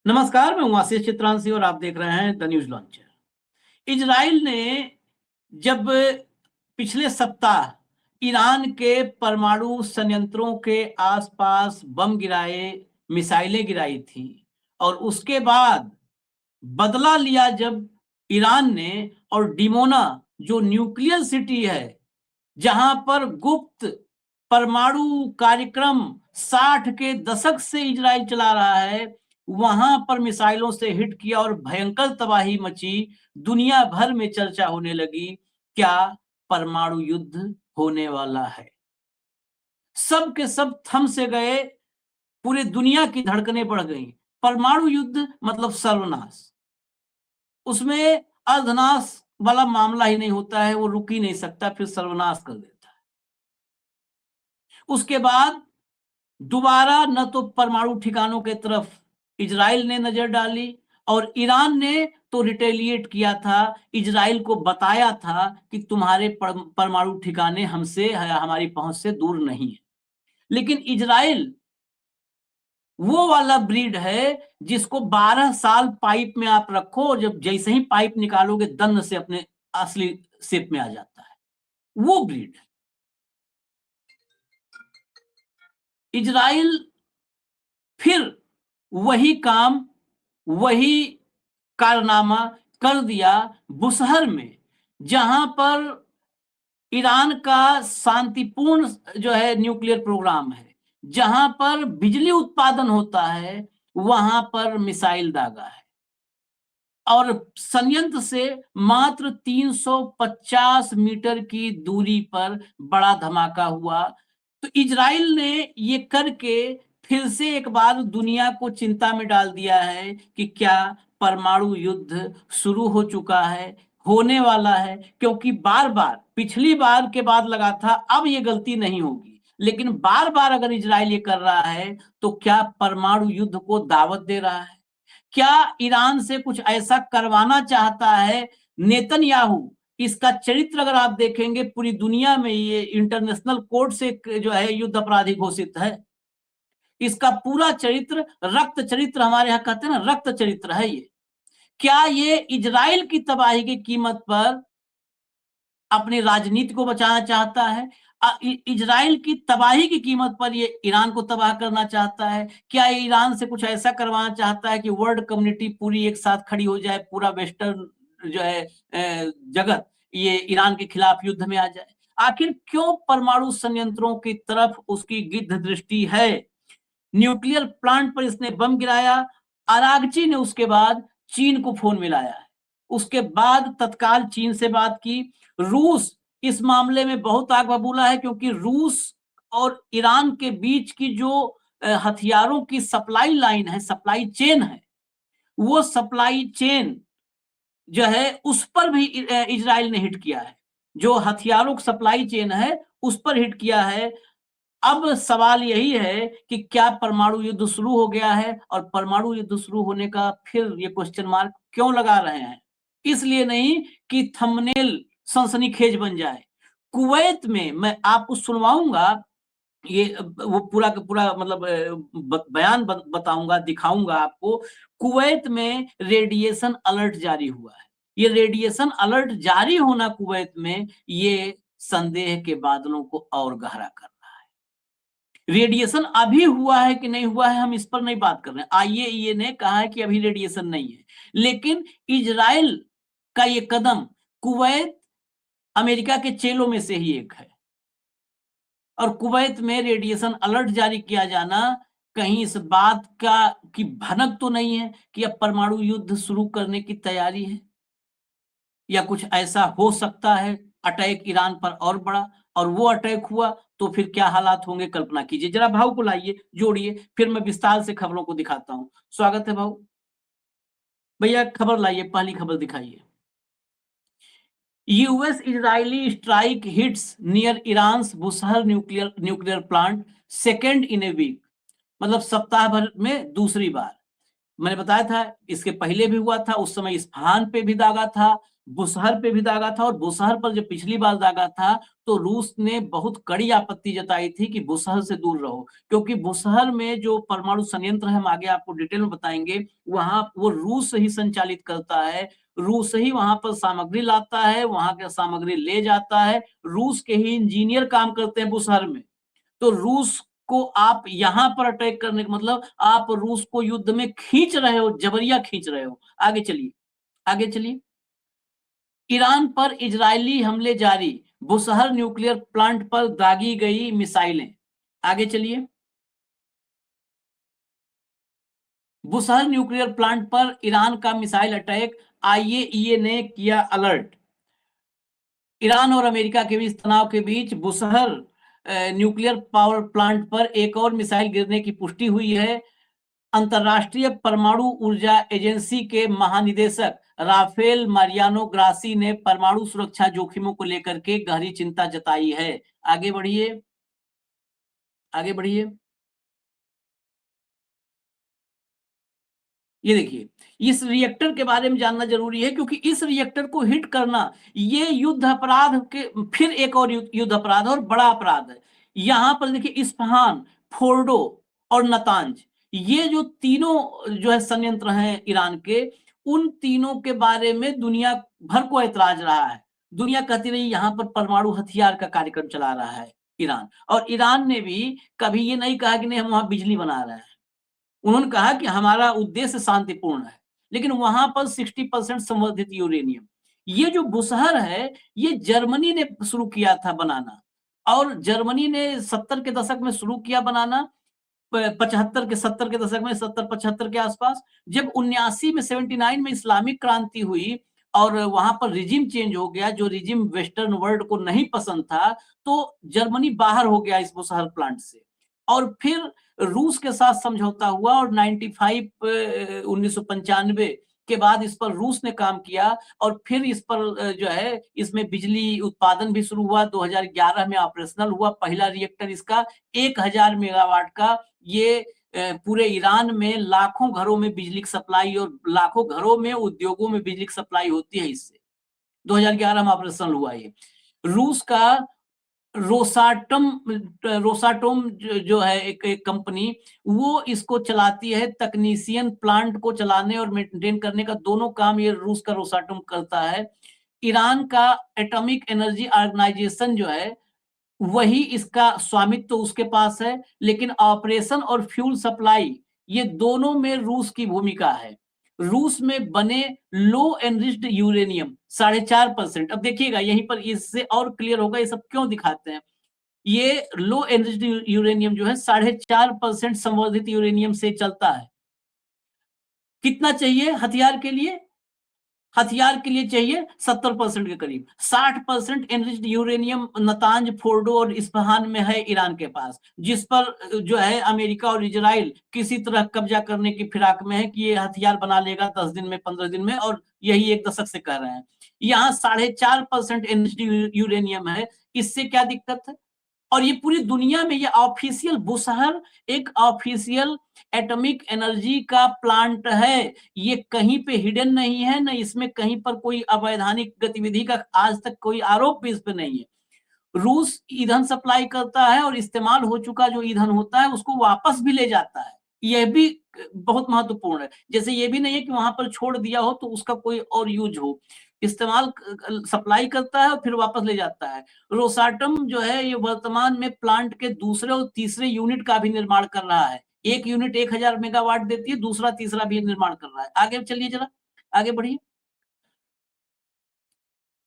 नमस्कार, मैं हूं आशीष चित्रांशी और आप देख रहे हैं द न्यूज लॉन्चर। इजराइल ने जब पिछले सप्ताह ईरान के परमाणु संयंत्रों के आसपास बम गिराए, मिसाइलें गिराई थी और उसके बाद बदला लिया जब ईरान ने, और डिमोना जो न्यूक्लियर सिटी है जहां पर गुप्त परमाणु कार्यक्रम 60 के दशक से इजराइल चला रहा है, वहां पर मिसाइलों से हिट किया और भयंकर तबाही मची। दुनिया भर में चर्चा होने लगी, क्या परमाणु युद्ध होने वाला है। सब के सब थम से गए, पूरी दुनिया की धड़कनें बढ़ गई। परमाणु युद्ध मतलब सर्वनाश, उसमें अर्धनाश वाला मामला ही नहीं होता है, वो रुक ही नहीं सकता, फिर सर्वनाश कर देता है। उसके बाद दोबारा न तो परमाणु ठिकानों के तरफ इजराइल ने नजर डाली और ईरान ने तो रिटेलिएट किया था, इजराइल को बताया था कि तुम्हारे परमाणु ठिकाने हमसे, हमारी पहुंच से दूर नहीं है। लेकिन इजराइल वो वाला ब्रीड है जिसको 12 साल पाइप में आप रखो, जब जैसे ही पाइप निकालोगे दंड से अपने असली शेप में आ जाता है, वो ब्रीड। इजराइल फिर वही काम, वही कारनामा कर दिया बुशहर में, जहां पर ईरान का शांतिपूर्ण जो है न्यूक्लियर प्रोग्राम है, जहां पर बिजली उत्पादन होता है, वहां पर मिसाइल दागा है और संयंत्र से मात्र 350 मीटर की दूरी पर बड़ा धमाका हुआ। तो इजराइल ने ये करके फिर से एक बार दुनिया को चिंता में डाल दिया है कि क्या परमाणु युद्ध शुरू हो चुका है, होने वाला है। क्योंकि बार बार पिछली बार के बाद लगा था अब ये गलती नहीं होगी, लेकिन बार बार अगर इजराइल ये कर रहा है तो क्या परमाणु युद्ध को दावत दे रहा है? क्या ईरान से कुछ ऐसा करवाना चाहता है नेतन्याहू? इसका चरित्र अगर आप देखेंगे, पूरी दुनिया में ये इंटरनेशनल कोर्ट से जो है युद्ध अपराधी घोषित है। इसका पूरा चरित्र रक्त चरित्र, हमारे यहाँ कहते हैं ना, रक्त चरित्र है ये। क्या ये इजराइल की तबाही की कीमत पर अपनी राजनीति को बचाना चाहता है? इजराइल की तबाही की कीमत पर ये ईरान को तबाह करना चाहता है? क्या ये ईरान से कुछ ऐसा करवाना चाहता है कि वर्ल्ड कम्युनिटी पूरी एक साथ खड़ी हो जाए, पूरा वेस्टर्न जो है जगत ये ईरान के खिलाफ युद्ध में आ जाए? आखिर क्यों परमाणु संयंत्रों की तरफ उसकी गिद्ध दृष्टि है? न्यूक्लियर प्लांट पर इसने बम गिराया, अरागची ने उसके बाद चीन को फोन मिलाया है, उसके बाद तत्काल चीन से बात की। रूस इस मामले में बहुत आग बबूला है, क्योंकि रूस और ईरान के बीच की जो हथियारों की सप्लाई लाइन है, सप्लाई चेन है, वो सप्लाई चेन जो है उस पर भी इजराइल ने हिट किया है। जो हथियारों की सप्लाई चेन है उस पर हिट किया है। अब सवाल यही है कि क्या परमाणु युद्ध शुरू हो गया है? और परमाणु युद्ध शुरू होने का फिर ये क्वेश्चन मार्क क्यों लगा रहे हैं? इसलिए नहीं कि थंबनेल सनसनीखेज बन जाए। कुवैत में मैं आपको सुनवाऊंगा, ये वो पूरा का पूरा मतलब बयान बताऊंगा, दिखाऊंगा आपको। कुवैत में रेडिएशन अलर्ट जारी हुआ है। ये रेडिएशन अलर्ट जारी होना कुवैत में, ये संदेह के बादलों को और गहरा कर रहा है। रेडिएशन अभी हुआ है कि नहीं हुआ है, हम इस पर नहीं बात कर रहे हैं। आईएईए ने कहा है कि अभी रेडिएशन नहीं है, लेकिन इजराइल का ये कदम, कुवैत अमेरिका के चेलों में से ही एक है, और कुवैत में रेडिएशन अलर्ट जारी किया जाना कहीं इस बात का की भनक तो नहीं है कि अब परमाणु युद्ध शुरू करने की तैयारी है, या कुछ ऐसा हो सकता है अटैक ईरान पर और बड़ा, और वो अटैक हुआ तो फिर क्या हालात होंगे, कल्पना कीजिए। जरा भाव को लाइए, जोड़िए, फिर मैं विस्तार से खबरों को दिखाता हूं। स्वागत है भाव। भैया खबर लाइए, पहली खबर दिखाइए। US Israeli strike hits near Iran Bushehr nuclear plant second in a week. मतलब सप्ताह भर में दूसरी बार। मैंने बताया था इसके पहले भी हुआ था, उस समय इस्फहान पे भी दागा था, बुशहर पे भी दागा था, और बुशहर पर जब पिछली बार दागा था तो रूस ने बहुत कड़ी आपत्ति जताई थी कि बुशहर से दूर रहो, क्योंकि बुशहर में जो परमाणु संयंत्र है, हम आगे आपको डिटेल में बताएंगे, वहां वो रूस ही संचालित करता है, रूस ही वहां पर सामग्री लाता है, वहां का सामग्री ले जाता है, रूस के ही इंजीनियर काम करते हैं बुशहर में। तो रूस को आप यहां पर अटैक करने का मतलब आप रूस को युद्ध में खींच रहे हो, जबरिया खींच रहे हो। आगे चलिए, आगे चलिए। ईरान पर इजरायली हमले जारी, बुशहर न्यूक्लियर प्लांट पर दागी गई मिसाइलें। आगे चलिए। बुशहर न्यूक्लियर प्लांट पर ईरान का मिसाइल अटैक, आईएईए ने किया अलर्ट। ईरान और अमेरिका के बीच तनाव के बीच बुशहर न्यूक्लियर पावर प्लांट पर एक और मिसाइल गिरने की पुष्टि हुई है। अंतर्राष्ट्रीय परमाणु ऊर्जा एजेंसी के महानिदेशक राफेल मारियानो ग्रासी ने परमाणु सुरक्षा जोखिमों को लेकर के गहरी चिंता जताई है। आगे बढ़िए, आगे बढ़िए। ये देखिए, इस रिएक्टर के बारे में जानना जरूरी है, क्योंकि इस रिएक्टर को हिट करना ये युद्ध अपराध के फिर एक और युद्ध अपराध और बड़ा अपराध है। यहां पर देखिए, इस्फहान, फोर्डो और नतांज, ये जो तीनों जो है संयंत्र हैं ईरान के, उन तीनों के बारे में दुनिया भर को ऐतराज रहा है। दुनिया कहती रही यहां पर परमाणु हथियार का कार्यक्रम चला रहा है ईरान, और ईरान ने भी कभी ये नहीं कहा कि नहीं हम वहां बिजली बना रहे हैं। उन्होंने कहा कि हमारा उद्देश्य शांतिपूर्ण है, लेकिन वहां पर 60% संवर्धित यूरेनियम, ये जो बुशहर है, ये जर्मनी ने शुरू किया था बनाना, और जर्मनी ने 70 के दशक में शुरू किया बनाना, 75 के 70 के दशक में, 70-75 के आसपास, जब 79 में 79 में इस्लामिक क्रांति हुई और वहां पर रिजिम चेंज हो गया, जो रिजिम वेस्टर्न वर्ल्ड को नहीं पसंद था, तो जर्मनी बाहर हो गया इस बुशहर प्लांट से, और फिर रूस के साथ समझौता हुआ, और 1995 के बाद इस पर रूस ने काम किया, और फिर इस पर जो है इसमें बिजली उत्पादन भी शुरू हुआ। 2011 में ऑपरेशनल हुआ पहला रिएक्टर इसका, 1000 मेगावाट का। ये पूरे ईरान में लाखों घरों में बिजली की सप्लाई और लाखों घरों में उद्योगों में बिजली की सप्लाई होती है इससे। 2011 में ऑपरेशनल हुआ ये। रूस का रोसाटम रोसाटोम जो है एक कंपनी, वो इसको चलाती है। तकनीशियन प्लांट को चलाने और मेंटेन करने का दोनों काम ये रूस का रोसाटम करता है। ईरान का एटॉमिक एनर्जी ऑर्गेनाइजेशन जो है, वही इसका स्वामित्व तो उसके पास है, लेकिन ऑपरेशन और फ्यूल सप्लाई ये दोनों में रूस की भूमिका है। रूस में बने लो एनरिच्ड यूरेनियम 4.5%। अब देखिएगा यहीं पर इससे और क्लियर होगा ये सब क्यों दिखाते हैं। ये लो एनरिच्ड यूरेनियम जो है 4.5% संवर्धित यूरेनियम से चलता है। कितना चाहिए हथियार के लिए? हथियार के लिए चाहिए 70% के करीब। 60% एनरिच्ड यूरेनियम नतांज, फोर्डो और इस्फहान में है ईरान के पास, जिस पर जो है अमेरिका और इजराइल किसी तरह कब्जा करने की फिराक में है कि ये हथियार बना लेगा 10 दिन में, 15 दिन में, और यही एक दशक से कह रहे हैं। यहाँ 4.5% एनरिच्ड यूरेनियम है, इससे क्या दिक्कत है? और ये पूरी दुनिया में ये ऑफिशियल बुशहर एक ऑफिशियल एटॉमिक एनर्जी का प्लांट है। ये कहीं पे हिडन नहीं है, ना इसमें कहीं पर कोई अवैधानिक गतिविधि का आज तक कोई आरोप भी इस पे नहीं है। रूस ईंधन सप्लाई करता है, और इस्तेमाल हो चुका जो ईंधन होता है उसको वापस भी ले जाता है। यह भी बहुत महत्वपूर्ण है। जैसे ये भी नहीं है कि वहां पर छोड़ दिया हो तो उसका कोई और यूज हो, इस्तेमाल सप्लाई करता है और फिर वापस ले जाता है। रोसाटम जो है ये वर्तमान में प्लांट के दूसरे और तीसरे यूनिट का भी निर्माण कर रहा है। एक यूनिट 1000 मेगावाट देती है, दूसरा तीसरा भी निर्माण कर रहा है। आगे चलिए, जरा आगे बढ़िए,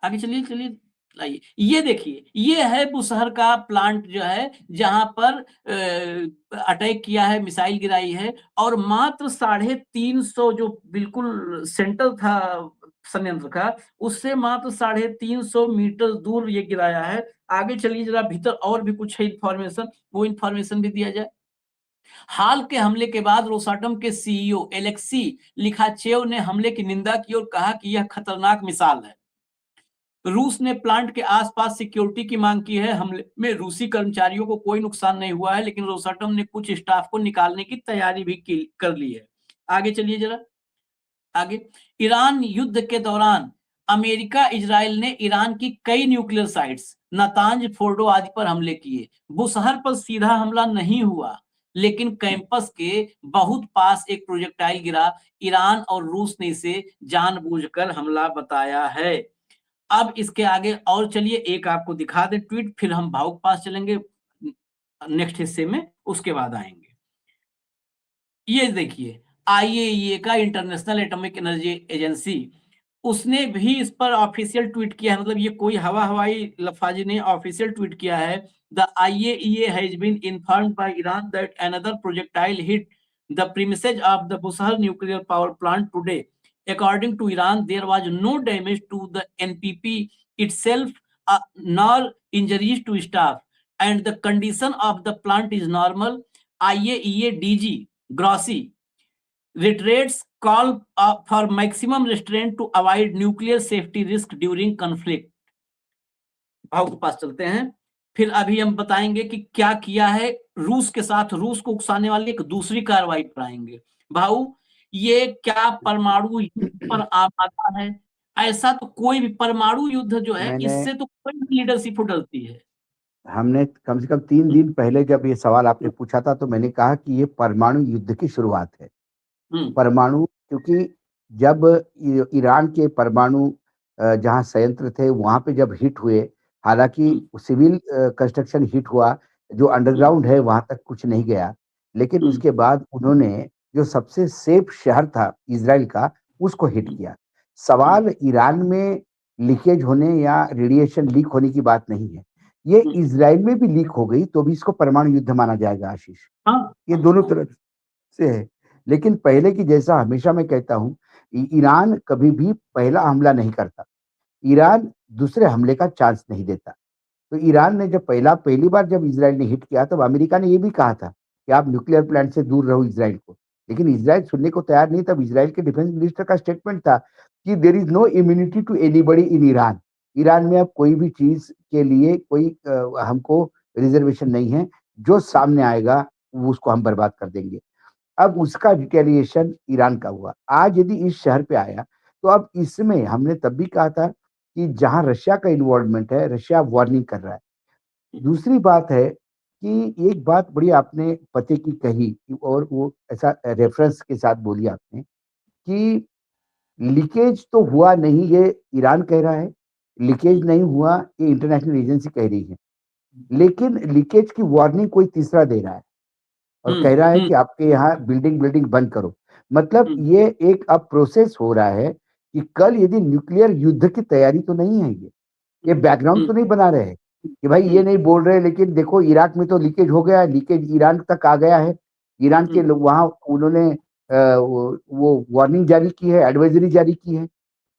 आगे चलिए, चलिए लाइए। ये देखिए, ये है बुशहर का प्लांट जो है, जहां पर अटैक किया है, मिसाइल गिराई है, और मात्र 350 जो बिल्कुल सेंटर था संयंत्र का, उससे मात्र 350 मीटर दूर ये गिराया है। आगे चलिए जरा, भीतर और भी कुछ है इंफॉर्मेशन, वो इंफॉर्मेशन भी दिया जाए। हाल के हमले के बाद रोसाटम के सीईओ एलेक्सी लिखाचेव ने हमले की निंदा की और कहा कि यह खतरनाक मिसाल है। रूस ने प्लांट के आसपास सिक्योरिटी की मांग की है। हमले में रूसी कर्मचारियों को कोई नुकसान नहीं हुआ है, लेकिन रोसाटम ने कुछ स्टाफ को निकालने की तैयारी भी कर ली है। आगे चलिए जरा, आगे। ईरान युद्ध के दौरान अमेरिका इजराइल ने ईरान की कई न्यूक्लियर साइट्स नातांज, फोर्डो आदि पर हमले किए। बुशहर पर सीधा हमला नहीं हुआ, लेकिन कैंपस के बहुत पास एक प्रोजेक्टाइल गिरा। ईरान और रूस ने इसे जानबूझकर हमला बताया है। अब इसके आगे और चलिए एक आपको दिखा दें ट्वीट, फिर हम भाव के पास चलेंगे नेक्स्ट हिस्से में, उसके बाद आएंगे। ये देखिए आईएईए का, इंटरनेशनल एटॉमिक एनर्जी एजेंसी, उसने भी इस पर ऑफिशियल ट्वीट किया है। मतलब ये कोई हवाई लफाजी नहीं, ऑफिशियल ट्वीट किया है। The IAEA has been informed by Iran that another projectile hit the premises of the Bushehr nuclear power plant today. According to Iran, there was no damage to the NPP itself, nor injuries to staff, and the condition of the plant is normal. IAEA DG Grossi reiterates call for maximum restraint to avoid nuclear safety risk during conflict. भाव के पास चलते हैं। फिर अभी हम बताएंगे कि क्या किया है रूस के साथ, रूस को उकसाने वाली एक दूसरी कार्रवाई पर आएंगे। भाऊ, ये क्या परमाणु युद्ध पर आमादा है? ऐसा तो कोई भी परमाणु युद्ध जो है, इससे तो कोई भी लीडरशिप उड़ती है। हमने कम से कम 3 दिन पहले जब ये सवाल आपने पूछा था तो मैंने कहा कि ये परमाणु युद्ध की शुरुआत है। परमाणु, क्योंकि जब ईरान के परमाणु जहाँ संयंत्र थे वहां पे जब हिट हुए, हालांकि सिविल कंस्ट्रक्शन हिट हुआ, जो अंडरग्राउंड है वहां तक कुछ नहीं गया, लेकिन उसके बाद उन्होंने जो सबसे सेफ शहर था इजराइल का, उसको हिट किया। सवाल ईरान में लीकेज होने या रेडिएशन लीक होने की बात नहीं है, ये इजराइल में भी लीक हो गई तो भी इसको परमाणु युद्ध माना जाएगा आशीष। ये दोनों तरफ से है। लेकिन पहले की जैसा हमेशा मैं कहता हूं, ईरान कभी भी पहला हमला नहीं करता, ईरान दूसरे हमले का चांस नहीं देता। तो ईरान ने जब पहली बार जब इजराइल ने हिट किया तब अमेरिका ने यह भी कहा था कि आप न्यूक्लियर प्लांट से दूर रहो इजराइल को, लेकिन इजराइल सुनने को तैयार नहीं। तब इजराइल के डिफेंस मिनिस्टर का स्टेटमेंट था कि there is no immunity to anybody in Iran. Iran में अब कोई भी चीज के लिए कोई हमको रिजर्वेशन नहीं है, जो सामने आएगा उसको हम बर्बाद कर देंगे। अब उसका रिटेलिएशन ईरान का हुआ। आज यदि इस शहर पे आया तो अब इसमें हमने तब भी कहा था कि जहां रशिया का इन्वॉल्वमेंट है, रशिया वार्निंग कर रहा है। दूसरी बात है कि एक बात बड़ी आपने पते की कही और वो ऐसा रेफरेंस के साथ बोली आपने कि लीकेज तो हुआ नहीं, ये ईरान कह रहा है, लीकेज नहीं हुआ ये इंटरनेशनल एजेंसी कह रही है, लेकिन लीकेज की वार्निंग कोई तीसरा दे रहा है और कह रहा है कि आपके यहाँ बिल्डिंग बंद करो। मतलब ये एक अब प्रोसेस हो रहा है कि कल यदि न्यूक्लियर युद्ध की तैयारी तो नहीं है, ये बैकग्राउंड तो नहीं बना रहे हैं कि भाई ये नहीं बोल रहे, लेकिन देखो इराक में तो लीकेज हो गया, लीकेज ईरान तक आ गया है, ईरान के लोग वहां उन्होंने वो वार्निंग जारी की है, एडवाइजरी जारी की है,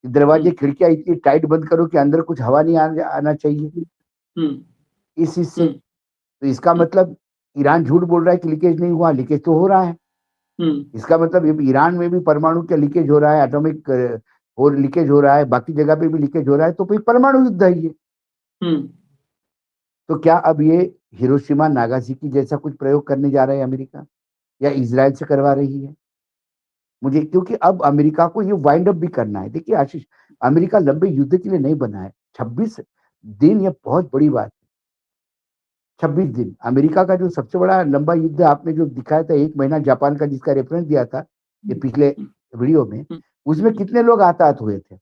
दरवाजे खिड़कियां इतनी टाइट बंद करो कि अंदर कुछ हवा नहीं आना चाहिए इस हिस्से। तो इसका मतलब ईरान झूठ बोल रहा है कि लीकेज नहीं हुआ, लीकेज तो हो रहा है। इसका मतलब ईरान में भी परमाणु का लीकेज हो रहा है, एटॉमिक और लीकेज हो रहा है, बाकी जगह पे भी लीकेज हो रहा है, तो फिर परमाणु युद्ध है ये। तो क्या अब ये हिरोशिमा नागासाकी जैसा कुछ प्रयोग करने जा रहे हैं अमेरिका, या इजराइल से करवा रही है मुझे, क्योंकि अब अमेरिका को ये वाइंड अप भी करना है। देखिए आशीष, अमेरिका लंबे युद्ध के लिए नहीं बना है। 26 दिन ये बहुत बड़ी बात है। 26 दिन अमेरिका का जो सबसे बड़ा लंबा युद्ध आपने जो दिखाया था 1 महीना जापान का, जिसका रेफरेंस दिया था ये पिछले वीडियो में, उसमें कितने लोग हताहत हुए थे?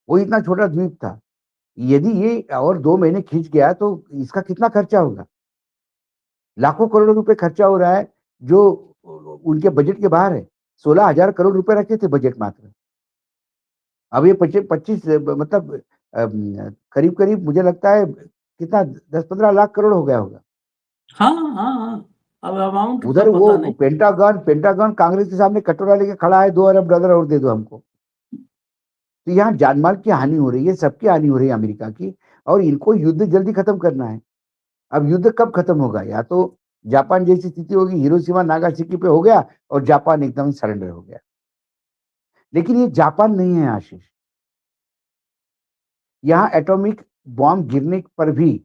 वो इतना छोटा द्वीप था। यदि ये और 2 महीने खींच गया तो इसका कितना खर्चा होगा? लाखों करोड़ रुपए खर्चा हो रहा है जो उनके बजट के बाहर है। 16,000 करोड़ रुपए रखे थे बजट मात्र। अब ये 25 मतलब करीब मुझे लगता है कितना 10-15 लाख करोड़ हो गया होगा। हाँ। अब अमाउंट उधर वो पेंटागन कांग्रेस के सामने कटोरा लेके खड़ा है, $2 अरब और दे दो हमको। तो यहाँ जानमाल की हानि हो रही है, सबकी हानि हो रही है अमेरिका की, और इनको युद्ध जल्दी खत्म करना है। अब युद्ध कब खत्म होगा? या तो जापान जैसी स्थिति होगी, हिरोशिमा नागासाकी पे हो गया और जापान एकदम सरेंडर हो गया। लेकिन ये जापान नहीं है आशीष। यहाँ एटॉमिक बॉम्ब गिरने पर भी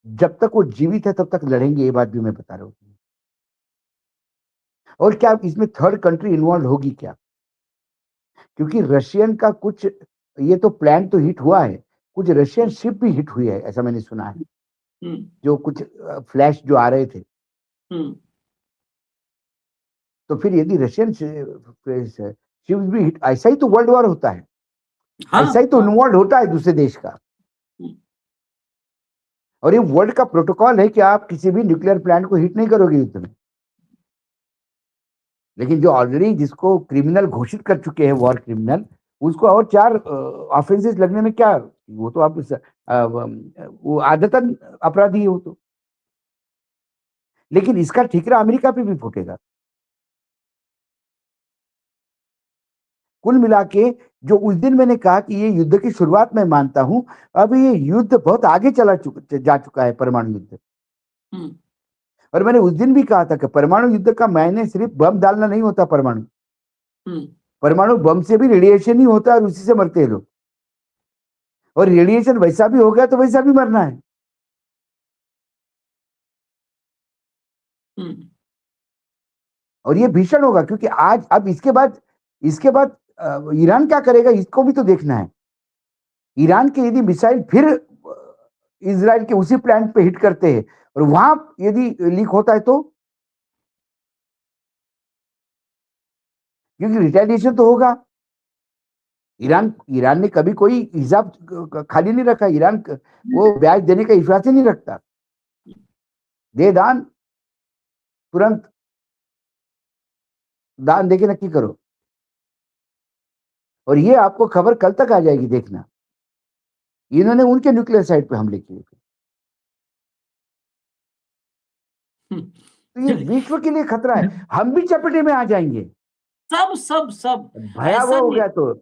जब तक वो जीवित है तब तक लड़ेंगे, ये बात भी मैं बता रहा हूँ। और क्या इसमें थर्ड कंट्री इन्वॉल्व होगी क्या? क्योंकि रशियन का कुछ, ये तो प्लान तो हिट हुआ है, कुछ रशियन शिप भी हिट हुई है, ऐसा मैंने सुना है, जो कुछ फ्लैश जो आ रहे थे। तो फिर यदि रशियन शिप भी हिट, ऐसा ही तो वर्ल्ड वॉर होता है, ऐसा ही तो इन्वॉल्व होता है दूसरे देश का। और ये वर्ल्ड का प्रोटोकॉल है कि आप किसी भी न्यूक्लियर प्लांट को हिट नहीं करोगे युद्ध में। लेकिन जो ऑलरेडी जिसको क्रिमिनल घोषित कर चुके हैं, वॉर क्रिमिनल, उसको और 4 ऑफेंसेस लगने में क्या, वो तो आप वो आदतन अपराधी है वो तो। लेकिन इसका ठीकरा अमेरिका पे भी फूटेगा। कुल मिला के जो उस दिन मैंने कहा कि ये युद्ध की शुरुआत मैं मानता हूं, अब ये युद्ध बहुत आगे जा चुका है, परमाणु युद्ध। और मैंने उस दिन भी कहा था कि परमाणु युद्ध का मायने सिर्फ बम डालना नहीं होता। परमाणु बम से भी रेडिएशन ही होता है और उसी से मरते हैं लोग। और रेडिएशन वैसा भी हो गया तो वैसा भी मरना है। और ये भीषण होगा, क्योंकि आज अब इसके बाद ईरान क्या करेगा इसको भी तो देखना है। ईरान के यदि मिसाइल फिर इजराइल के उसी प्लांट पे हिट करते हैं और वहां यदि लीक होता है तो, क्योंकि रिटेलिएशन तो होगा। ईरान ने कभी कोई हिसाब खाली नहीं रखा। ईरान वो ब्याज देने का विश्वास ही नहीं रखता। दे दान, तुरंत दान देके नक्की करो। और ये आपको खबर कल तक आ जाएगी, देखना। इन्होंने उनके न्यूक्लियर साइट पे हमले किए थे। तो ये विश्व के लिए खतरा है। हम भी चपेटे में आ जाएंगे। सब भयावह हो गया तो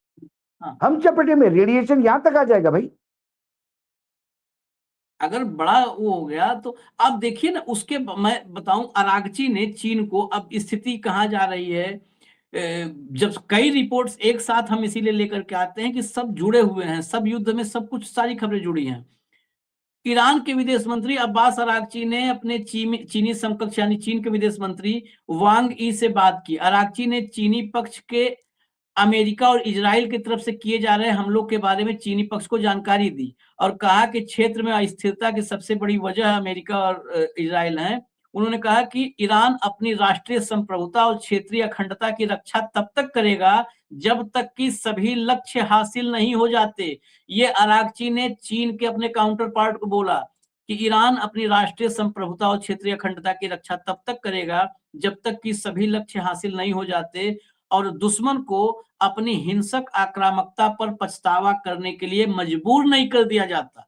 हम चपेटे में, रेडिएशन यहां तक आ जाएगा भाई। अगर बड़ा वो हो गया तो अब देखिए ना, उसके मैं बताऊं, अरागची ने चीन को, अब स्थिति कहाँ जा रही है। जब कई रिपोर्ट्स एक साथ हम इसीलिए लेकर के आते हैं कि सब जुड़े हुए हैं, सब युद्ध में सब कुछ, सारी खबरें जुड़ी हैं। ईरान के विदेश मंत्री अब्बास अरागची ने अपने चीनी समकक्ष यानी चीन के विदेश मंत्री वांग ई से बात की। अरागची ने चीनी पक्ष के अमेरिका और इजराइल की तरफ से किए जा रहे हमलों के बारे में चीनी पक्ष को जानकारी दी और कहा कि क्षेत्र में अस्थिरता की सबसे बड़ी वजह अमेरिका और इजराइल है। उन्होंने कहा कि ईरान अपनी राष्ट्रीय संप्रभुता और क्षेत्रीय अखंडता की रक्षा तब तक करेगा जब तक कि सभी लक्ष्य हासिल नहीं हो जाते। ये अरागची ने चीन के अपने काउंटर पार्ट को बोला कि ईरान अपनी राष्ट्रीय संप्रभुता और क्षेत्रीय अखंडता की रक्षा तब तक करेगा जब तक कि सभी लक्ष्य हासिल नहीं हो जाते और दुश्मन को अपनी हिंसक आक्रामकता पर पछतावा करने के लिए मजबूर नहीं कर दिया जाता।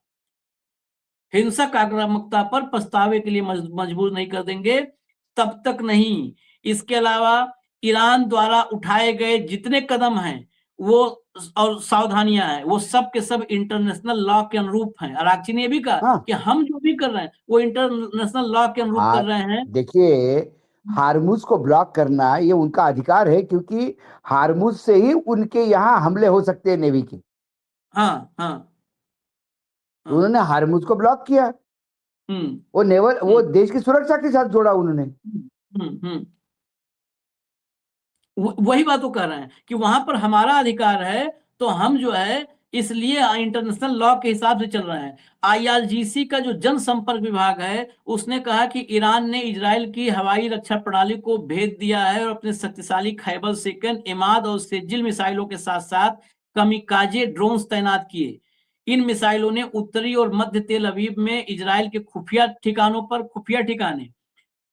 हिंसक आक्रामकता पर पछतावे के लिए मजबूर नहीं कर देंगे तब तक नहीं। इसके अलावा ईरान द्वारा उठाए गए जितने कदम हैं वो और सावधानियां हैं, वो सब के सब इंटरनेशनल लॉ के अनुरूप हैं। अरागची ने भी कहा कि हम जो भी कर रहे हैं वो इंटरनेशनल लॉ के अनुरूप कर रहे हैं। देखिए, हार्मुज को ब्लॉक करना ये उनका अधिकार है, क्योंकि हार्मुज से ही उनके यहाँ हमले हो सकते हैं नेवी के। तो उन्होंने हार्मुज को ब्लॉक किया। वो नेवल वो देश की सुरक्षा के साथ जोड़ा उन्होंने। वही बात वो कर रहे हैं कि वहां पर हमारा अधिकार है, तो हम जो है इसलिए इंटरनेशनल लॉ के हिसाब से चल रहे हैं। आईआरजीसी का जो जनसंपर्क विभाग है उसने कहा कि ईरान ने इजराइल की हवाई रक्षा प्रणाली को भेद दिया है और अपने शक्तिशाली खैबर सेकंड, इमाद और सेजिल मिसाइलों के साथ साथ कमिकाजे ड्रोन्स तैनात किए। इन मिसाइलों ने उत्तरी और मध्य तेल अवीव में इजराइल के खुफिया ठिकाने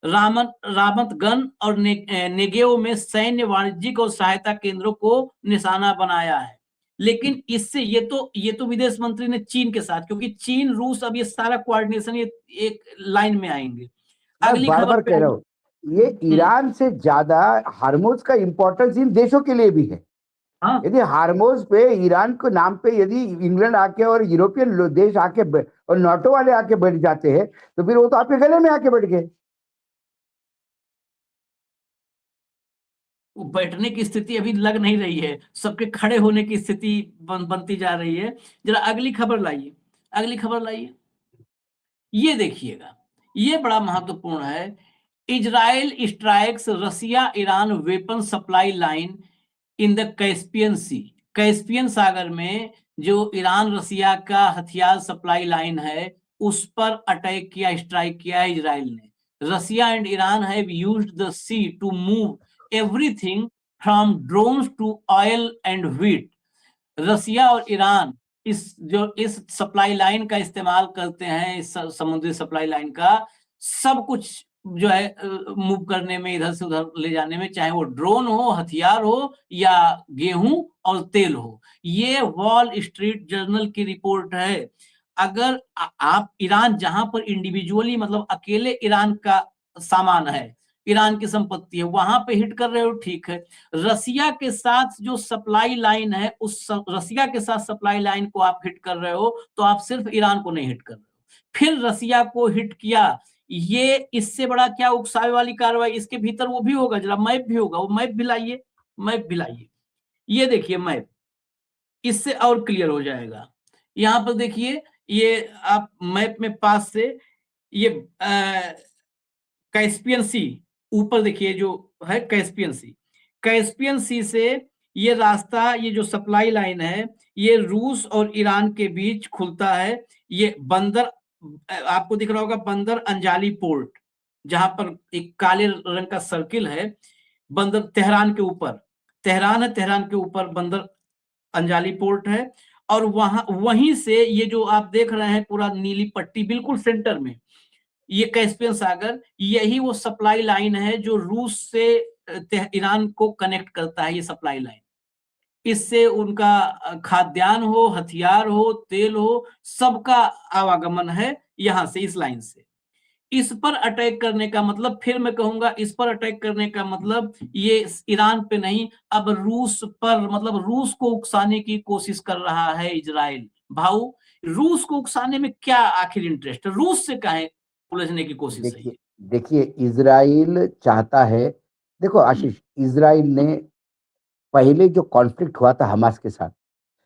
रामत गन और नेगेव में सैन्य, वाणिज्यिक और सहायता केंद्रों को निशाना बनाया है। लेकिन इससे ये तो विदेश मंत्री ने चीन के साथ, क्योंकि चीन रूस अब ये सारा कोऑर्डिनेशन ये एक लाइन में आएंगे। अगली खबर कह रहा हूँ, ये ईरान से ज्यादा हार्मुज का इंपॉर्टेंस इन देशों के लिए भी है। यदि हार्मुज पे ईरान के नाम पे यदि इंग्लैंड आके और यूरोपियन देश आके और नाटो वाले आके बैठ जाते हैं तो फिर वो तो आपके गले में आके बैठ गए। बैठने की स्थिति अभी लग नहीं रही है, सबके खड़े होने की स्थिति बनती जा रही है। जरा अगली खबर लाइए। ये देखिएगा, ये बड़ा महत्वपूर्ण है। Israel strikes Russia Iran weapon supply line. In the Caspian Sea, Caspian सागर में जो ईरान रसिया का हथियार सप्लाई लाइन है उस पर अटैक किया, स्ट्राइक किया है इजराइल ने। Russia and Iran have used the sea to move everything from drones to oil and wheat. Russia और ईरान इस सप्लाई लाइन का इस्तेमाल करते हैं, इस समुद्री सप्लाई लाइन का सब कुछ जो है मूव करने में, इधर से उधर ले जाने में, चाहे वो ड्रोन हो, हथियार हो या गेहूं और तेल हो। ये वॉल स्ट्रीट जर्नल की रिपोर्ट है। अगर आप ईरान जहां पर इंडिविजुअली मतलब अकेले ईरान का सामान है, ईरान की संपत्ति है, वहां पे हिट कर रहे हो, ठीक है। रसिया के साथ जो सप्लाई लाइन है उस रसिया के साथ सप्लाई लाइन को आप हिट कर रहे हो तो आप सिर्फ ईरान को नहीं हिट कर रहे हो। फिर रसिया को हिट किया, ये इससे बड़ा क्या उकसावे वाली कार्रवाई? इसके भीतर वो भी होगा, जरा मैप भी होगा, वो मैप भी लाइए, मैप भी लाइए। ये देखिए मैप, इससे और क्लियर हो जाएगा। यहाँ पर देखिए, ये आप मैप में पास से ये कैस्पियन सी ऊपर देखिए जो है कैस्पियन सी, कैस्पियन सी से ये रास्ता, ये जो सप्लाई लाइन है ये रूस और ईरान के बीच खुलता है। ये बंदर आपको दिख रहा होगा, बंदर अंजाली पोर्ट, जहां पर एक काले रंग का सर्किल है, बंदर तेहरान के ऊपर, तेहरान है, तेहरान के ऊपर बंदर अंजाली पोर्ट है। और वहीं से ये जो आप देख रहे हैं पूरा नीली पट्टी बिल्कुल सेंटर में, ये कैस्पियन सागर, यही वो सप्लाई लाइन है जो रूस से ईरान को कनेक्ट करता है। ये सप्लाई लाइन, इससे उनका खाद्यान्न हो, हथियार हो, तेल हो, सबका आवागमन है यहां से, इस लाइन से। इस पर अटैक करने का मतलब, फिर मैं कहूंगा, इस पर अटैक करने का मतलब ये ईरान पे नहीं, अब रूस पर, मतलब रूस को उकसाने की कोशिश कर रहा है इजराइल। भाऊ, रूस को उकसाने में क्या आखिर इंटरेस्ट है? रूस से काहे उलझने की कोशिश है? देखिए देखिए इजराइल चाहता है, देखो आशीष, इजराइल ने पहले जो कॉन्फ्लिक्ट हुआ था हमास के साथ,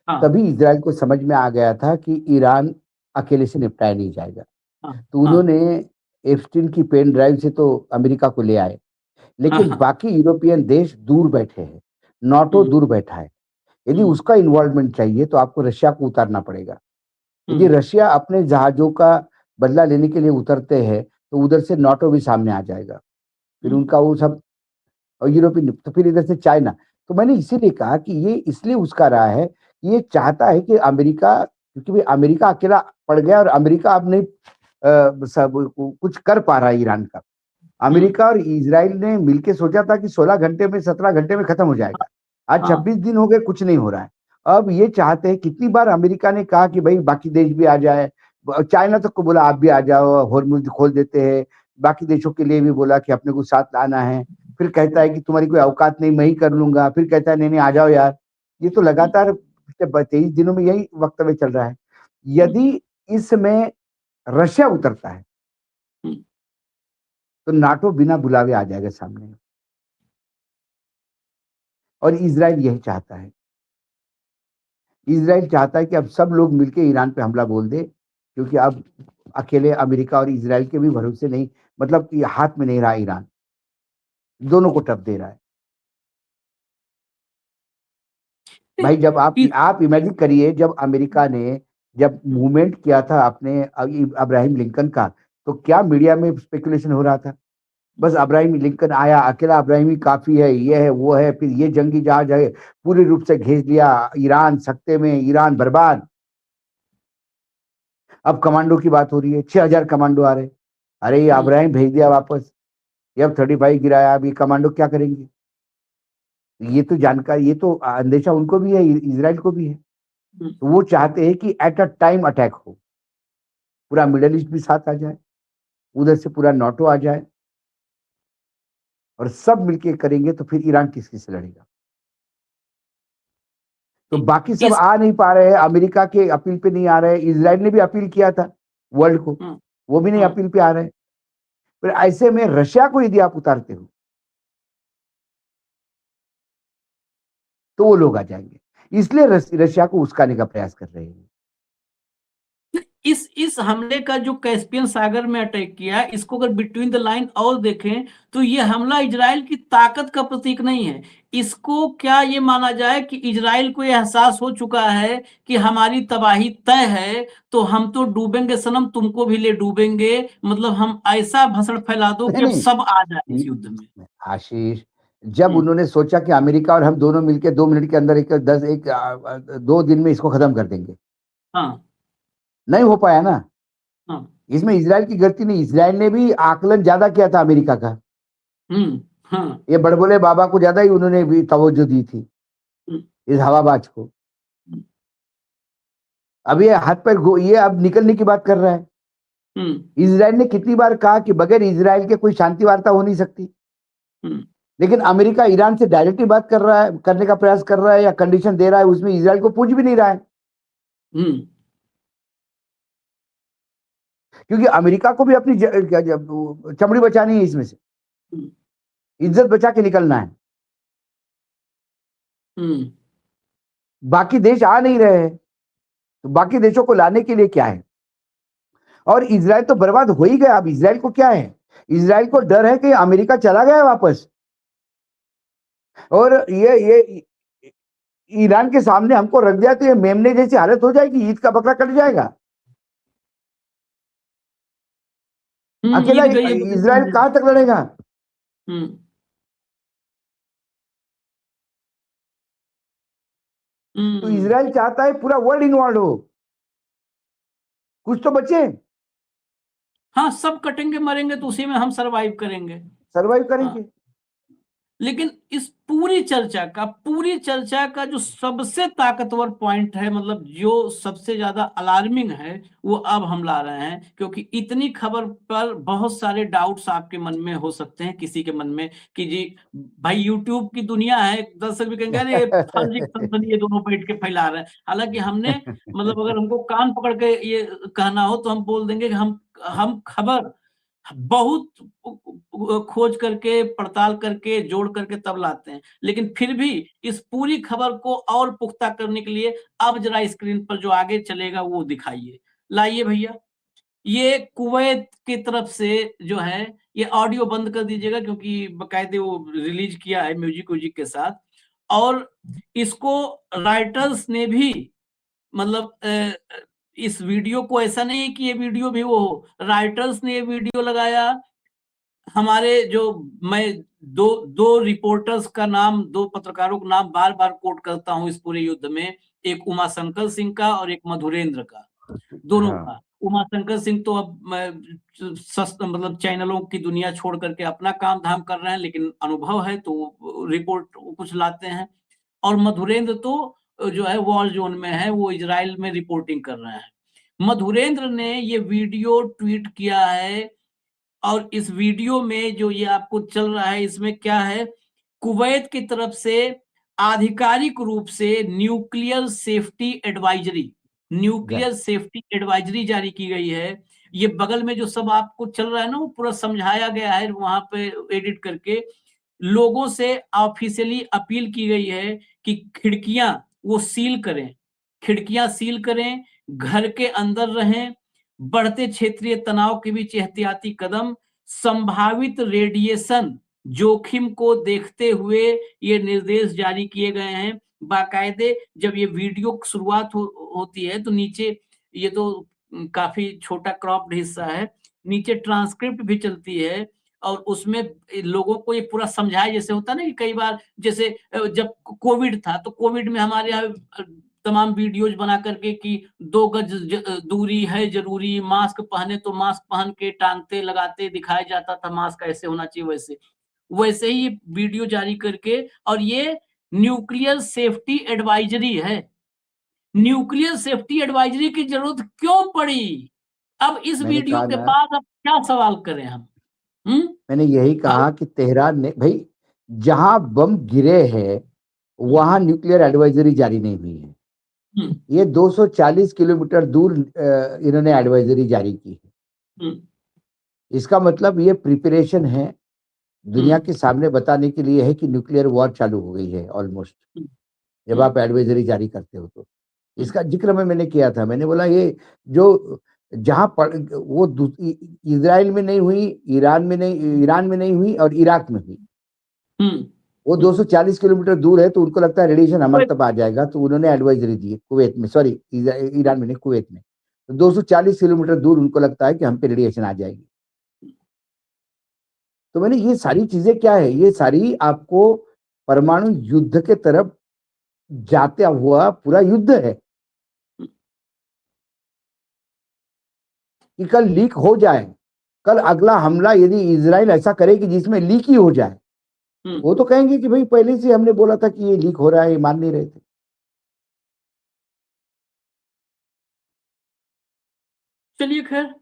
हाँ तभी इजराइल को समझ में आ गया था कि ईरान अकेले से निपटाया नहीं जाएगा। हाँ तो हाँ उन्होंने एप्स्टीन की पेन ड्राइव से तो अमेरिका को ले आए, हाँ लेकिन हाँ। बाकी यूरोपियन देश दूर बैठे हैं, नाटो दूर बैठा है। यदि उसका इन्वॉल्वमेंट चाहिए तो आपको रशिया को उतारना पड़ेगा। यदि रशिया अपने जहाजों का बदला लेने के लिए उतरते हैं तो उधर से नाटो भी सामने आ जाएगा, फिर उनका वो सब, और यूरोपियन, तो फिर इधर से चाइना। तो मैंने इसीलिए कहा कि ये इसलिए उसका रहा है कि ये चाहता है कि अमेरिका, क्योंकि भाई अमेरिका अकेला पड़ गया और अमेरिका अब नहीं सब कुछ कर पा रहा है ईरान का। अमेरिका और इजराइल ने मिलकर सोचा था कि 16 घंटे में, 17 घंटे में खत्म हो जाएगा। आज 26 दिन हो गए, कुछ नहीं हो रहा है। अब ये चाहते हैं, कितनी बार अमेरिका ने कहा कि भाई बाकी देश भी आ जाए, चाइना तक को बोला आप भी आ जाओ, होर्मुज खोल देते हैं, बाकी देशों के लिए भी बोला कि अपने को साथ लाना है। फिर कहता है कि तुम्हारी कोई औकात नहीं, मैं ही कर लूंगा। फिर कहता है नहीं नहीं आ जाओ यार। ये तो लगातार 23 दिनों में यही वक्तव्य चल रहा है। यदि इसमें रशिया उतरता है तो नाटो बिना बुलावे आ जाएगा सामने, और इजराइल यही चाहता है। इजराइल चाहता है कि अब सब लोग मिलकर ईरान पे हमला बोल दे, क्योंकि अब अकेले अमेरिका और इजराइल के भी भरोसे नहीं, मतलब कि हाथ में नहीं रहा ईरान, दोनों को टफ दे रहा है। भाई जब आप इमेजिन करिए, जब अमेरिका ने जब मूवमेंट किया था अपने अब्राहम लिंकन का, तो क्या मीडिया में स्पेकुलेशन हो रहा था? बस अब्राहम लिंकन आया, अकेला अब्राहम ही काफी है, ये है वो है, फिर ये जंगी जहाज है, पूरी रूप से घेर लिया ईरान सकते में, ईरान बर्बाद। अब कमांडो की बात हो रही है, 6,000 कमांडो आ रहे। अरे ये अब्राहम भेज दिया वापस, ये अब 35 गिराया, अब ये कमांडो क्या करेंगे? ये तो जानकारी, ये तो अंदेशा उनको भी है, इजराइल को भी है। तो वो चाहते हैं कि एट अ टाइम अटैक हो, पूरा मिडल ईस्ट भी साथ आ जाए, उधर से पूरा नाटो आ जाए, और सब मिलके करेंगे तो फिर ईरान किसकी से लड़ेगा? तो बाकी सब इस आ नहीं पा रहे हैं, अमेरिका के अपील पे नहीं आ रहे हैं। इजराइल ने भी अपील किया था वर्ल्ड को, वो भी नहीं अपील पे आ रहे हैं। फिर ऐसे में रशिया को यदि आप उतारते हो तो वो लोग आ जाएंगे, इसलिए रशिया को उस्काने का प्रयास कर रहे हैं। इस हमले का जो कैस्पियन सागर में अटैक किया, इसको अगर बिटवीन द लाइन और देखें तो ये हमला इजराइल की ताकत का प्रतीक नहीं है। इसको क्या ये माना जाए कि इजराइल को ये एहसास हो चुका है कि हमारी तबाही तय है, तो हम तो डूबेंगे सनम, तुमको भी ले डूबेंगे। मतलब हम ऐसा भसड़ फैला दो कि अब नहीं सब आ जाए इस युद्ध में। आशीष, जब उन्होंने सोचा कि अमेरिका और हम दोनों मिलकर 2 मिनट के अंदर 2 दिन में इसको खत्म कर देंगे, हाँ नहीं हो पाया ना। हाँ इसमें इजराइल की गलती नहीं, इजराइल ने भी आकलन ज्यादा किया था अमेरिका का। हाँ ये बड़बोले बाबा को ज्यादा ही उन्होंने भी तवज्जो दी थी, इस हवाबाज को। अब ये हाथ पैर ये अब निकलने की बात कर रहा है। इजराइल ने कितनी बार कहा कि बगैर इजराइल के कोई शांति वार्ता हो नहीं सकती, लेकिन अमेरिका ईरान से डायरेक्टली बात कर रहा है, करने का प्रयास कर रहा है या कंडीशन दे रहा है, उसमें इजराइल को पूछ भी नहीं रहा है। क्योंकि अमेरिका को भी अपनी चमड़ी बचानी है, इसमें से इज्जत बचा के निकलना है। बाकी देश आ नहीं रहे हैं, तो बाकी देशों को लाने के लिए क्या है? और इजराइल तो बर्बाद हो ही गया। अब इजराइल को क्या है? इजराइल को डर है कि अमेरिका चला गया वापस, और ये ईरान के सामने हमको रख दिया तो ये मेमने जैसी हालत हो जाएगी, ईद का बकरा कट जाएगा। अकेला इजराइल कहां तक लड़ेगा? तो इजराइल चाहता है पूरा वर्ल्ड इन्वॉल्व हो, कुछ तो बचे। हाँ, सब कटेंगे मरेंगे तो उसी में हम सरवाइव करेंगे। हाँ। लेकिन इस पूरी चर्चा का जो सबसे ताकतवर पॉइंट है, मतलब जो सबसे ज्यादा अलार्मिंग है, वो अब हम ला रहे हैं। क्योंकि इतनी खबर पर बहुत सारे डाउट्स आपके मन में हो सकते हैं, किसी के मन में, कि जी भाई यूट्यूब की दुनिया है, दर्शक भी कहेंगे अरे फर्जी फर्जी ये दोनों बैठ के फैला रहे हैं। हालांकि हमने मतलब अगर हमको कान पकड़ के ये कहना हो तो हम बोल देंगे कि हम खबर बहुत खोज करके, पड़ताल करके, जोड़ करके तब लाते हैं। लेकिन फिर भी इस पूरी खबर को और पुख्ता करने के लिए अब जरा स्क्रीन पर जो आगे चलेगा वो दिखाइए, लाइए भैया। ये कुवैत की तरफ से जो है, ये ऑडियो बंद कर दीजिएगा क्योंकि बकायदे वो रिलीज किया है म्यूजिक के साथ। और इसको राइटर्स ने भी मतलब इस वीडियो को, ऐसा नहीं है कि ये वीडियो भी वो हो, राइटर्स ने ये वीडियो लगाया। हमारे जो मैं दो रिपोर्टर्स का नाम, दो पत्रकारों का नाम बार बार कोट करता हूं इस पूरे युद्ध में, एक उमाशंकर सिंह का और एक मधुरेंद्र का, दोनों का। उमाशंकर सिंह तो अब मतलब चैनलों की दुनिया छोड़ करके अपना काम धाम कर रहे हैं, लेकिन अनुभव है तो रिपोर्ट कुछ लाते हैं। और मधुरेंद्र तो जो है वॉर जोन में है, वो इजराइल में रिपोर्टिंग कर रहे हैं। मधुरेंद्र ने ये वीडियो ट्वीट किया है, और इस वीडियो में जो ये आपको चल रहा है, इसमें क्या है, कुवैत की तरफ से आधिकारिक रूप से न्यूक्लियर सेफ्टी एडवाइजरी जारी की गई है। ये बगल में जो सब आपको चल रहा है ना, वो पूरा समझाया गया है वहां पे एडिट करके। लोगों से ऑफिशियली अपील की गई है कि खिड़कियां वो सील करें, घर के अंदर रहें, बढ़ते क्षेत्रीय तनाव के बीच एहतियाती कदम, संभावित रेडिएशन जोखिम को देखते हुए ये निर्देश जारी किए गए हैं। बाकायदे जब ये वीडियो शुरुआत होती है तो नीचे, ये तो काफी छोटा क्रॉप्ड हिस्सा है, नीचे ट्रांसक्रिप्ट भी चलती है, और उसमें लोगों को ये पूरा समझाया, जैसे होता है ना कि कई बार, जैसे जब कोविड था तो कोविड में हमारे यहाँ तमाम वीडियोज बना करके कि 2 गज दूरी है जरूरी, मास्क पहने तो मास्क पहन के टांगते लगाते दिखाया जाता था, मास्क ऐसे होना चाहिए, वैसे ही वीडियो जारी करके। और ये न्यूक्लियर सेफ्टी एडवाइजरी है। न्यूक्लियर सेफ्टी एडवाइजरी की जरूरत क्यों पड़ी? अब इस वीडियो के बाद अब क्या सवाल करें हम? मैंने यही कहा कि तेहरान ने, भाई जहां बम गिरे हैं वहां न्यूक्लियर एडवाइजरी जारी नहीं हुई है। ये 240 किलोमीटर दूर इन्होंने एडवाइजरी जारी की है। इसका मतलब ये प्रिपरेशन है, दुनिया के सामने बताने के लिए है कि न्यूक्लियर वॉर चालू हो गई है ऑलमोस्ट, जब आप एडवाइजरी जारी करते हो तो। इसका जिक्र मैंने किया था, मैंने बोला ये जो जहां पर वो इजराइल में नहीं हुई, ईरान में नहीं हुई और इराक में हुई। वो 240 किलोमीटर दूर है, तो उनको लगता है रेडिएशन हमारे तक आ जाएगा, तो उन्होंने एडवाइजरी दी है कुवैत में, सॉरी ईरान में नहीं, कुवैत में। तो 240 किलोमीटर दूर उनको लगता है कि हम पे रेडिएशन आ जाएगी। तो मैंने ये सारी चीजें क्या है, ये सारी आपको परमाणु युद्ध के तरफ जाते हुआ पूरा युद्ध है कि कल लीक हो जाए, कल अगला हमला यदि इजराइल ऐसा करे कि जिसमें लीक ही हो जाए, वो तो कहेंगे कि भाई पहले से हमने बोला था कि ये लीक हो रहा है, ये मान नहीं रहे थे। चलिए खैर,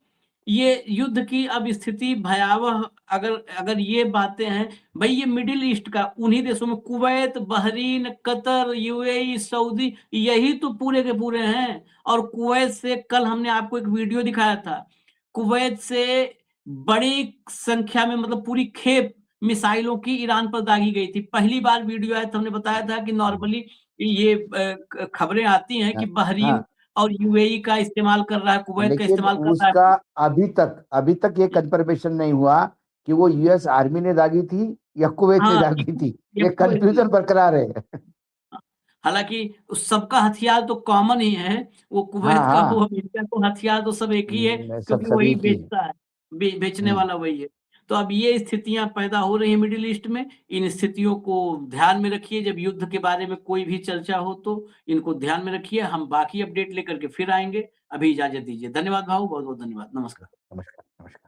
ये युद्ध की अब स्थिति भयावह, अगर अगर ये बातें हैं भाई, ये मिडिल ईस्ट का उन्हीं देशों में Kuwait, Bahrain, Qatar, UAE, Saudi, यही तो पूरे के पूरे हैं। और कुवैत से कल हमने आपको एक वीडियो दिखाया था, कुवैत से बड़ी संख्या में, मतलब पूरी खेप मिसाइलों की ईरान पर दागी गई थी। पहली बार वीडियो आया था, हमने बताया था कि नॉर्मली ये खबरें आती हैं कि बहरीन हाँ, और यूएई का इस्तेमाल कर रहा है, कुवैत का लेकिन इस्तेमाल कर रहा उसका है। अभी तक ये कंफर्मेशन नहीं हुआ कि वो यूएस आर्मी ने दागी थी या कुवैत ने हाँ, दागी थी। ये ये कुवैत ने। कंफ्यूजन बरकरार है। हालांकि उस सबका हथियार तो कॉमन ही है, वो हाँ कुवैत का हो, हाँ, अमेरिका को, हथियार तो सब एक ही है, सब क्योंकि सभी वही की है। बेचता है, बेचने हम्म, वाला वही है। तो अब ये स्थितियां पैदा हो रही हैं मिडिल ईस्ट में। इन स्थितियों को ध्यान में रखिए, जब युद्ध के बारे में कोई भी चर्चा हो तो इनको ध्यान में रखिए। हम बाकी अपडेट लेकर के फिर आएंगे। अभी इजाजत दीजिए। धन्यवाद भाऊ, बहुत बहुत धन्यवाद। नमस्कार। नमस्कार नमस्कार।